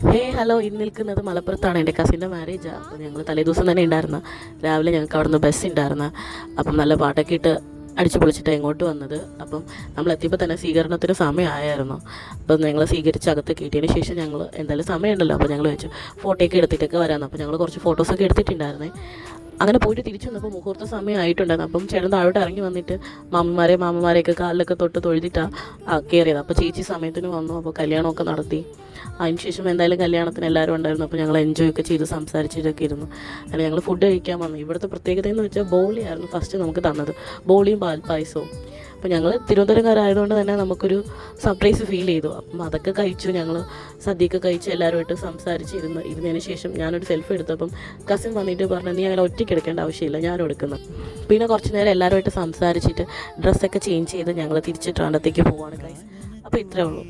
Hello, ഇന്ന് നിൽക്കുന്നത് മലപ്പുറത്താണ്. എൻ്റെ കസിൻ്റെ മാരേജാണ്. അപ്പോൾ ഞങ്ങൾ തലേദിവസം തന്നെ ഉണ്ടായിരുന്നു. രാവിലെ ഞങ്ങൾക്ക് അവിടെ നിന്ന് ബസ് ഉണ്ടായിരുന്നു. അപ്പം നല്ല പാട്ടൊക്കെ ഇട്ട് അടിച്ചു പൊളിച്ചിട്ട് ഇങ്ങോട്ട് വന്നത്. അപ്പം നമ്മൾ എത്തിയപ്പോൾ തന്നെ സ്വീകരണത്തിന് സമയമായിരുന്നു. അപ്പം ഞങ്ങൾ സ്വീകരിച്ച് അകത്ത് കയറ്റിയതിന് ശേഷം ഞങ്ങൾ എന്തായാലും സമയമുണ്ടല്ലോ, അപ്പോൾ ഞങ്ങൾ വെച്ചു ഫോട്ടോയൊക്കെ എടുത്തിട്ടൊക്കെ വരാമെന്ന്. അപ്പോൾ ഞങ്ങൾ കുറച്ച് ഫോട്ടോസൊക്കെ എടുത്തിട്ടുണ്ടായിരുന്നേ. അങ്ങനെ പോയിട്ട് തിരിച്ചു വന്നപ്പോൾ മുഹൂർത്ത സമയമായിട്ടുണ്ടായിരുന്നു. അപ്പം ചേട്ടൻ താഴോട്ട് ഇറങ്ങി വന്നിട്ട് മാമന്മാരെയൊക്കെ കാലിലൊക്കെ തൊട്ട് തൊഴുതിട്ടാണ് കയറിയത്. അപ്പോൾ ചേച്ചി സമയത്തിന് വന്നു. അപ്പോൾ കല്യാണമൊക്കെ നടത്തി. അതിനുശേഷം എന്തായാലും കല്യാണത്തിന് എല്ലാവരും ഉണ്ടായിരുന്നു. അപ്പോൾ ഞങ്ങൾ എൻജോയ് ഒക്കെ ചെയ്ത് സംസാരിച്ചിട്ടൊക്കെ ഇരുന്നു. അങ്ങനെ ഞങ്ങൾ ഫുഡ് കഴിക്കാൻ വന്നു. ഇവിടുത്തെ പ്രത്യേകത എന്ന് വെച്ചാൽ ബോളിയായിരുന്നു ഫസ്റ്റ് നമുക്ക് തന്നത്. ബോളിയും പാൽപ്പായസവും. അപ്പോൾ ഞങ്ങൾ തിരുവനന്തപുരംകാരായതുകൊണ്ട് തന്നെ നമുക്കൊരു സർപ്രൈസ് ഫീൽ ചെയ്തു. അപ്പം അതൊക്കെ കഴിച്ചു. ഞങ്ങൾ സദ്യയൊക്കെ കഴിച്ച് എല്ലാവരുമായിട്ട് ഇരുന്നതിന് ശേഷം ഞാനൊരു സെൽഫി എടുത്തപ്പം കസിൻ വന്നിട്ട് പറഞ്ഞു, നീ അങ്ങനെ ഒറ്റയ്ക്ക് എടുക്കേണ്ട ആവശ്യമില്ല, ഞാനും എടുക്കുന്നു. പിന്നെ കുറച്ച് നേരം എല്ലാവരുമായിട്ട് സംസാരിച്ചിട്ട് ഡ്രസ്സൊക്കെ ചേഞ്ച് ചെയ്ത് ഞങ്ങൾ തിരിച്ച് ട്രാൻഡത്തേക്ക് പോവുകയാണ് ഗൈസ്. അപ്പോൾ ഇത്രേ ഉള്ളൂ.